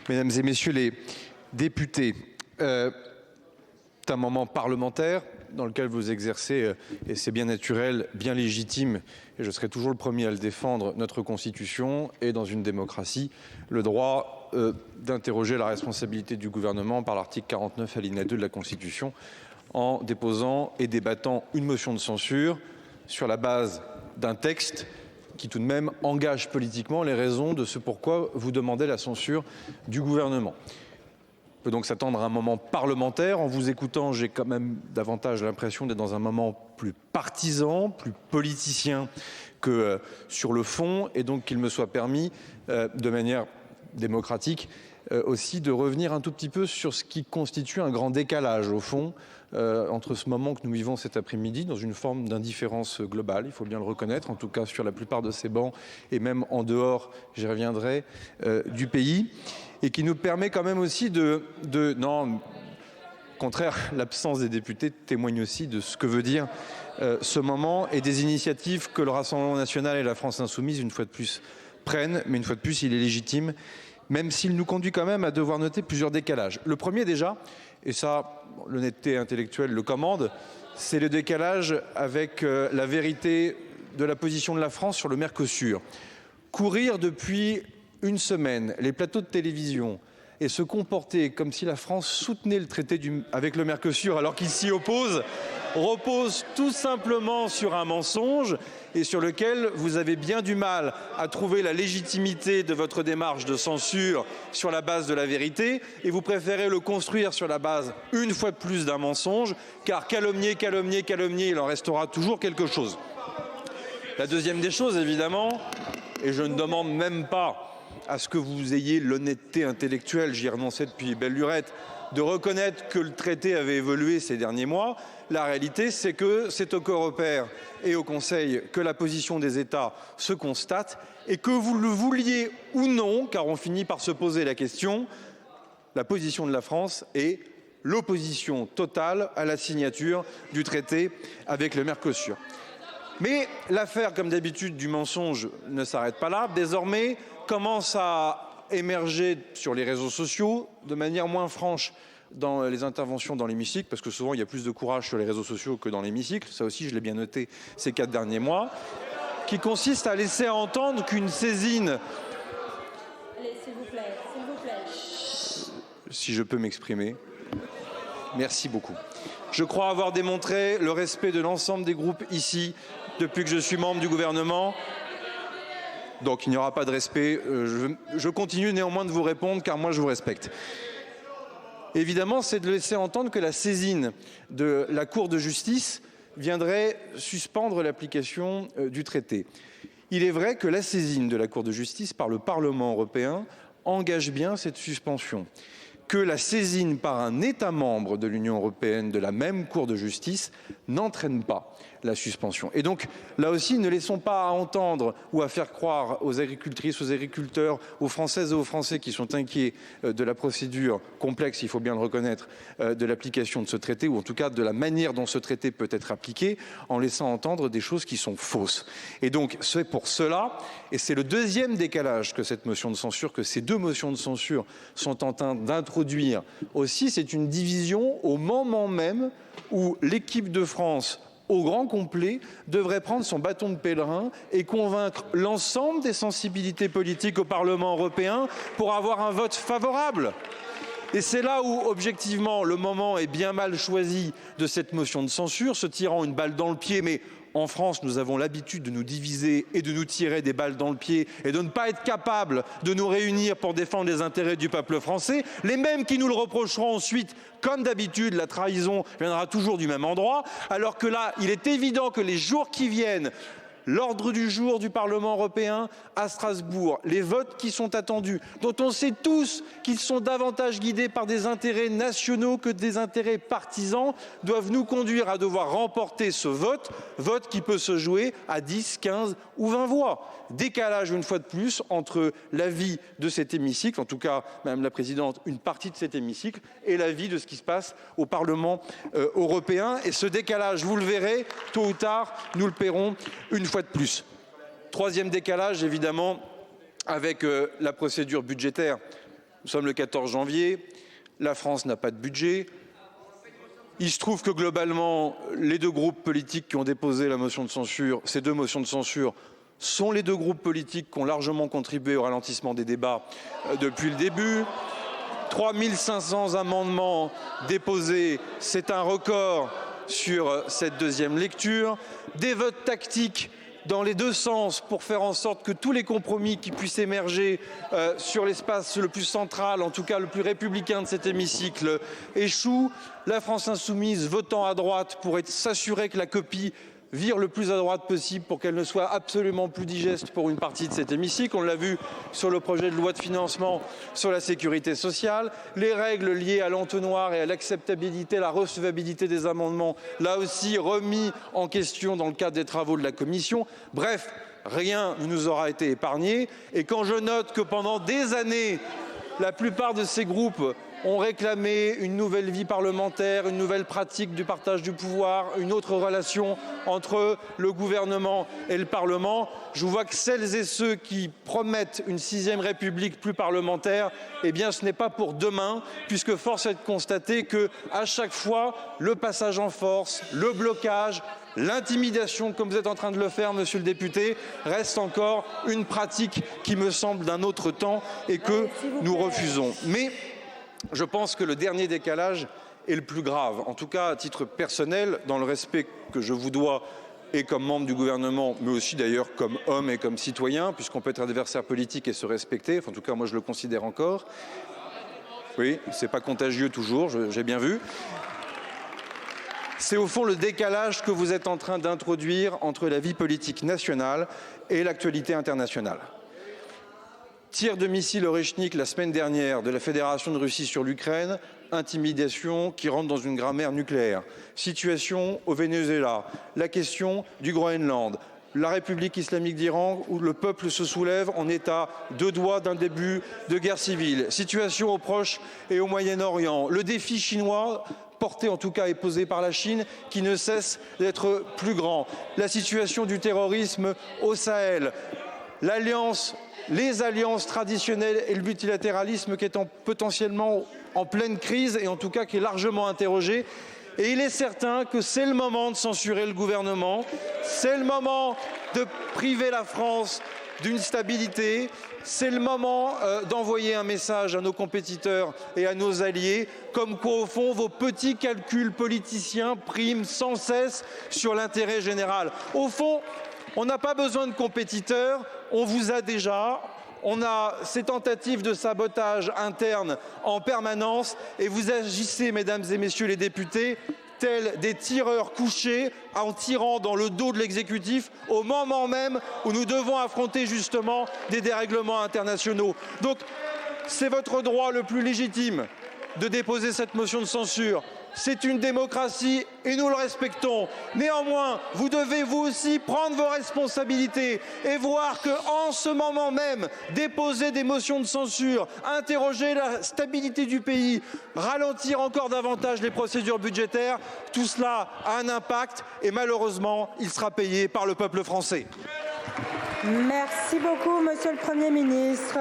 Mesdames et messieurs les députés, c'est un moment parlementaire dans lequel vous exercez, et c'est bien naturel, bien légitime, et je serai toujours le premier à le défendre, notre Constitution et dans une démocratie, le droit d'interroger la responsabilité du gouvernement par l'article 49 alinéa 2 de la Constitution en déposant et débattant une motion de censure sur la base d'un texte qui tout de même engage politiquement les raisons de ce pourquoi vous demandez la censure du gouvernement. On peut donc s'attendre à un moment parlementaire. En vous écoutant, j'ai quand même davantage l'impression d'être dans un moment plus partisan, plus politicien que sur le fond, et donc qu'il me soit permis, de manière démocratique, aussi de revenir un tout petit peu sur ce qui constitue un grand décalage, au fond, entre ce moment que nous vivons cet après-midi, dans une forme d'indifférence globale, il faut bien le reconnaître, en tout cas sur la plupart de ces bancs, et même en dehors, j'y reviendrai, du pays, et qui nous permet quand même aussi non, au contraire, l'absence des députés témoigne aussi de ce que veut dire ce moment et des initiatives que le Rassemblement national et la France insoumise, une fois de plus, prennent, mais une fois de plus, il est légitime, même s'il nous conduit quand même à devoir noter plusieurs décalages. Le premier déjà, et ça, l'honnêteté intellectuelle le commande, c'est le décalage avec la vérité de la position de la France sur le Mercosur. Courir depuis une semaine les plateaux de télévision et se comporter comme si la France soutenait le traité avec le Mercosur alors qu'il s'y oppose, repose tout simplement sur un mensonge et sur lequel vous avez bien du mal à trouver la légitimité de votre démarche de censure sur la base de la vérité, et vous préférez le construire sur la base, une fois de plus, d'un mensonge, car calomnier, calomnier, calomnier, il en restera toujours quelque chose. La deuxième des choses, évidemment, et je ne demande même pas à ce que vous ayez l'honnêteté intellectuelle, j'y ai renoncé depuis belle lurette, de reconnaître que le traité avait évolué ces derniers mois. La réalité, c'est que c'est au Coreper et au Conseil que la position des États se constate et que vous le vouliez ou non, car on finit par se poser la question, la position de la France est l'opposition totale à la signature du traité avec le Mercosur. Mais l'affaire, comme d'habitude, du mensonge ne s'arrête pas là. Désormais, commence à émerger sur les réseaux sociaux de manière moins franche dans les interventions dans l'hémicycle, parce que souvent il y a plus de courage sur les réseaux sociaux que dans l'hémicycle, ça aussi je l'ai bien noté ces 4 derniers mois, qui consiste à laisser entendre qu'une saisine... Allez, s'il vous plaît. Si je peux m'exprimer. Merci beaucoup. Je crois avoir démontré le respect de l'ensemble des groupes ici depuis que je suis membre du gouvernement. Donc il n'y aura pas de respect. Je continue néanmoins de vous répondre car moi je vous respecte. Évidemment, c'est de laisser entendre que la saisine de la Cour de justice viendrait suspendre l'application du traité. Il est vrai que la saisine de la Cour de justice par le Parlement européen engage bien cette suspension. Que la saisine par un État membre de l'Union européenne de la même Cour de justice n'entraîne pas la suspension. Et donc, là aussi, ne laissons pas à entendre ou à faire croire aux agricultrices, aux agriculteurs, aux Françaises et aux Français qui sont inquiets de la procédure complexe, il faut bien le reconnaître, de l'application de ce traité, ou en tout cas de la manière dont ce traité peut être appliqué, en laissant entendre des choses qui sont fausses. Et donc, c'est pour cela, et c'est le deuxième décalage que cette motion de censure, que ces deux motions de censure sont en train d'introduire aussi, c'est une division au moment même où l'équipe de France au grand complet, devrait prendre son bâton de pèlerin et convaincre l'ensemble des sensibilités politiques au Parlement européen pour avoir un vote favorable. Et c'est là où, objectivement, le moment est bien mal choisi de cette motion de censure, se tirant une balle dans le pied, mais en France, nous avons l'habitude de nous diviser et de nous tirer des balles dans le pied et de ne pas être capables de nous réunir pour défendre les intérêts du peuple français. Les mêmes qui nous le reprocheront ensuite, comme d'habitude, la trahison viendra toujours du même endroit, alors que là, il est évident que les jours qui viennent, l'ordre du jour du Parlement européen à Strasbourg, les votes qui sont attendus, dont on sait tous qu'ils sont davantage guidés par des intérêts nationaux que des intérêts partisans, doivent nous conduire à devoir remporter ce vote qui peut se jouer à 10, 15 ou 20 voix. Décalage une fois de plus entre l'avis de cet hémicycle, en tout cas, Madame la Présidente, une partie de cet hémicycle, et l'avis de ce qui se passe au Parlement européen. Et ce décalage, vous le verrez, tôt ou tard, nous le paierons une fois de plus. Troisième décalage, évidemment, avec la procédure budgétaire. Nous sommes le 14 janvier, la France n'a pas de budget. Il se trouve que globalement, les deux groupes politiques qui ont déposé la motion de censure, ces deux motions de censure, sont les deux groupes politiques qui ont largement contribué au ralentissement des débats depuis le début. 3500 amendements déposés, c'est un record sur cette deuxième lecture. Des votes tactiques dans les deux sens pour faire en sorte que tous les compromis qui puissent émerger sur l'espace le plus central, en tout cas le plus républicain de cet hémicycle, échouent. La France insoumise votant à droite pour s'assurer que la copie vire le plus à droite possible pour qu'elle ne soit absolument plus digeste pour une partie de cet hémicycle. On l'a vu sur le projet de loi de financement sur la sécurité sociale. Les règles liées à l'entonnoir et à l'acceptabilité, la recevabilité des amendements, là aussi remis en question dans le cadre des travaux de la commission. Bref, rien ne nous aura été épargné. Et quand je note que pendant des années, la plupart de ces groupes ont réclamé une nouvelle vie parlementaire, une nouvelle pratique du partage du pouvoir, une autre relation entre le gouvernement et le Parlement. Je vois que celles et ceux qui promettent une 6e République plus parlementaire, eh bien ce n'est pas pour demain, puisque force est de constater que à chaque fois, le passage en force, le blocage, l'intimidation, comme vous êtes en train de le faire, monsieur le député, reste encore une pratique qui me semble d'un autre temps et que nous refusons. Mais je pense que le dernier décalage est le plus grave, en tout cas à titre personnel, dans le respect que je vous dois et comme membre du gouvernement, mais aussi d'ailleurs comme homme et comme citoyen, puisqu'on peut être adversaire politique et se respecter, enfin, en tout cas moi je le considère encore. Oui, c'est pas contagieux toujours, j'ai bien vu. C'est au fond le décalage que vous êtes en train d'introduire entre la vie politique nationale et l'actualité internationale. Tir de missiles Oreschnik la semaine dernière de la Fédération de Russie sur l'Ukraine, intimidation qui rentre dans une grammaire nucléaire. Situation au Venezuela, la question du Groenland, la République islamique d'Iran où le peuple se soulève en état deux doigts d'un début de guerre civile. Situation au Proche et au Moyen-Orient, le défi chinois porté en tout cas et posé par la Chine qui ne cesse d'être plus grand. La situation du terrorisme au Sahel, les alliances traditionnelles et le multilatéralisme qui est potentiellement en pleine crise et en tout cas qui est largement interrogé. Et il est certain que c'est le moment de censurer le gouvernement, c'est le moment de priver la France d'une stabilité, c'est le moment d'envoyer un message à nos compétiteurs et à nos alliés, comme quoi au fond vos petits calculs politiciens priment sans cesse sur l'intérêt général. Au fond, on n'a pas besoin de compétiteurs, on vous a déjà, on a ces tentatives de sabotage interne en permanence et vous agissez, mesdames et messieurs les députés, tels des tireurs couchés en tirant dans le dos de l'exécutif au moment même où nous devons affronter justement des dérèglements internationaux. Donc c'est votre droit le plus légitime de déposer cette motion de censure. C'est une démocratie et nous le respectons. Néanmoins, vous devez vous aussi prendre vos responsabilités et voir qu'en ce moment même, déposer des motions de censure, interroger la stabilité du pays, ralentir encore davantage les procédures budgétaires, tout cela a un impact et malheureusement, il sera payé par le peuple français. Merci beaucoup, monsieur le Premier ministre.